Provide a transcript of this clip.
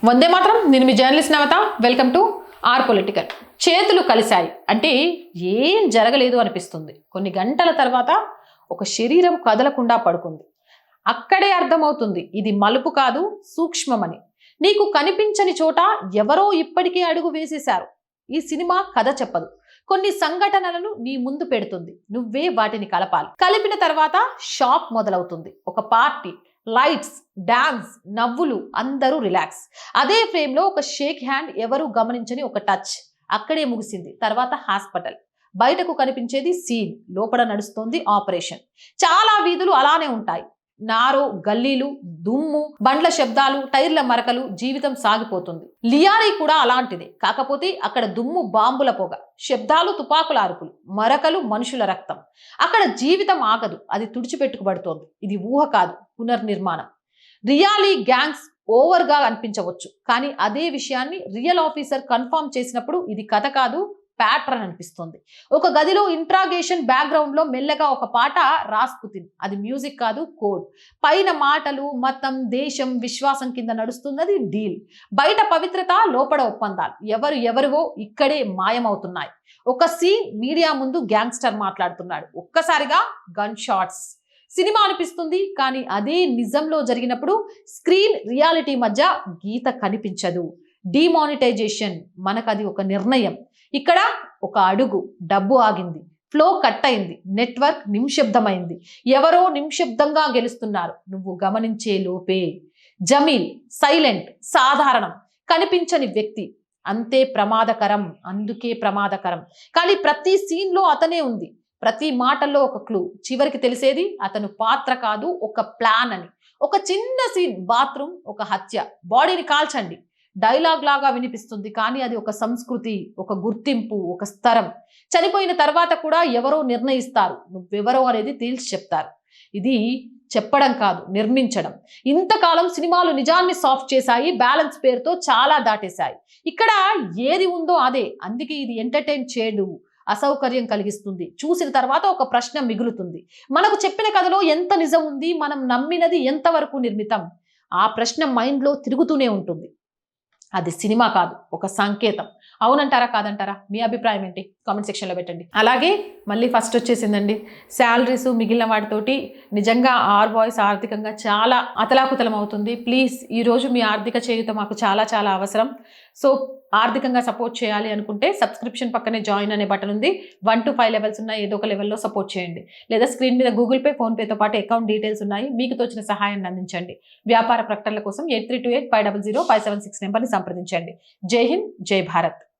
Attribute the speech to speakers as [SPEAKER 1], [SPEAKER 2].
[SPEAKER 1] వందే మాత్రం. నేను మీ journalist Navata. Welcome to our political. చేతులు కలిశాయి అంటే ఏం జరగలేదు అనిపిస్తుంది. కొన్ని గంటల తర్వాత ఒక శరీరం కదలకుండా పడుకుంది. అక్కడే అర్థమవుతుంది ఇది మలుపు కాదు, సూక్ష్మమని. నీకు కనిపించని చోట ఎవరో ఇప్పటికే అడుగు వేసేశారు. ఈ సినిమా కథ చెప్పదు, కొన్ని సంఘటనలను నీ ముందు పెడుతుంది. నువ్వే వాటిని కలపాలి. కలిపిన తర్వాత షాక్ మొదలవుతుంది. ఒక పార్టీ, లైట్స్, డాన్స్, నవ్వులు, అందరూ రిలాక్స్. అదే ఫ్రేమ్ లో ఒక షేక్ హ్యాండ్, ఎవరు గమనించని ఒక టచ్. అక్కడే ముగిసింది. తర్వాత హాస్పిటల్. బయటకు కనిపించేది సీన్, లోపల నడుస్తోంది ఆపరేషన్. చాలా వీధులు అలానే ఉంటాయి. నారో గల్లీలు, దుమ్ము, బండ్ల శబ్దాలు, టైర్ల మరకలు, జీవితం సాగిపోతుంది. లియారీ కూడా అలాంటిదే. కాకపోతే అక్కడ దుమ్ము బాంబుల పొగ, శబ్దాలు తుపాకుల అరుపులు, మరకలు మనుషుల రక్తం. అక్కడ జీవితం ఆగదు, అది తుడిచిపెట్టుకుబడుతోంది. ఇది ఊహ కాదు, పునర్నిర్మాణం. రియాలీ గ్యాంగ్స్ ఓవర్ గా అనిపించవచ్చు, కానీ అదే విషయాన్ని రియల్ ఆఫీసర్ కన్ఫర్మ్ చేసినప్పుడు ఇది కథ కాదు, ప్యాటర్న్ అనిపిస్తుంది. ఒక గదిలో ఇంట్రాగేషన్ బ్యాక్గ్రౌండ్ లో మెల్లగా ఒక పాట, రాస్పుతిన్. అది మ్యూజిక్ కాదు, కోడ్. పైన మాటలు, మతం, దేశం, విశ్వాసం కింద నడుస్తున్నది డీల్. బయట పవిత్రత, లోపల ఒప్పందాలు. ఎవరివో ఇక్కడే మాయమవుతున్నాయి. ఒక సీన్, మీడియా ముందు గ్యాంగ్స్టర్ మాట్లాడుతున్నాడు. ఒక్కసారిగా గన్ షాట్స్. సినిమా అనిపిస్తుంది, కానీ అదే నిజంలో జరిగినప్పుడు స్క్రీన్ రియాలిటీ మధ్య గీత కనిపించదు. డిమానిటైజేషన్, మనకది ఒక నిర్ణయం. ఇక్కడ ఒక అడుగు, డబ్బు ఆగింది, ఫ్లో కట్ అయింది, నెట్వర్క్ నిశ్శబ్దమైంది. ఎవరో నిశ్శబ్దంగా గెలుస్తున్నారు, నువ్వు గమనించే లోపే. జమీల్ సైలెంట్, సాధారణం, కనిపించని వ్యక్తి. అంతే ప్రమాదకరం, అందుకే ప్రమాదకరం. కానీ ప్రతి సీన్ లో అతనే ఉంది, ప్రతి మాటల్లో ఒక క్లూ. చివరికి తెలిసేది అతను పాత్ర కాదు, ఒక ప్లాన్ అని. ఒక చిన్న సీన్, బాత్రూమ్, ఒక హత్య, బాడీని కాల్చండి. డైలాగ్ లాగా వినిపిస్తుంది, కానీ అది ఒక సంస్కృతి, ఒక గుర్తింపు, ఒక స్తరం. చనిపోయిన తర్వాత కూడా ఎవరో నిర్ణయిస్తారు, నువ్వెవరో అనేది తేల్చి చెప్తారు. ఇది చెప్పడం కాదు, నిర్మించడం. ఇంతకాలం సినిమాలు నిజాన్ని సాఫ్ట్ చేశాయి, బ్యాలెన్స్ పేరుతో చాలా దాటేశాయి. ఇక్కడ ఏది ఉందో అదే. అందుకే ఇది ఎంటర్టైన్ చేయదు, అసౌకర్యం కలిగిస్తుంది. చూసిన తర్వాత ఒక ప్రశ్న మిగులుతుంది. మనకు చెప్పిన కథలో ఎంత నిజం ఉంది, మనం నమ్మినది ఎంతవరకు నిర్మితం? ఆ ప్రశ్న మైండ్లో తిరుగుతూనే ఉంటుంది. అది సినిమా కాదు, ఒక సంకేతం. అవునంటారా, కాదంటారా? మీ అభిప్రాయం ఏంటి? కామెంట్ సెక్షన్లో పెట్టండి. అలాగే మళ్ళీ ఫస్ట్ వచ్చేసిందండి శాలరీస్, మిగిలిన వాటితోటి నిజంగా ఆర్ వాయిస్ ఆర్థికంగా చాలా అతలాకుతలం అవుతుంది. ప్లీజ్ ఈరోజు మీ ఆర్థిక చేయుత మాకు చాలా చాలా అవసరం. సో ఆర్థికంగా సపోర్ట్ చేయాలి అనుకుంటే సబ్స్క్రిప్షన్ పక్కనే జాయిన్ అనే బటన్ ఉంది. 1 to 5 లెవెల్స్ ఉన్నాయి, ఏదో ఒక లెవెల్లో సపోర్ట్ చేయండి. లేదా స్క్రీన్ మీద గూగుల్ పే, ఫోన్పేతో పాటు అకౌంట్ డీటెయిల్స్ ఉన్నాయి, మీకు తోచిన సహాయాన్ని అందించండి. వ్యాపార ప్రకటనల కోసం 8328500576 నెంబర్ని సంప్రదించండి. జై హింద్, జై భారత్.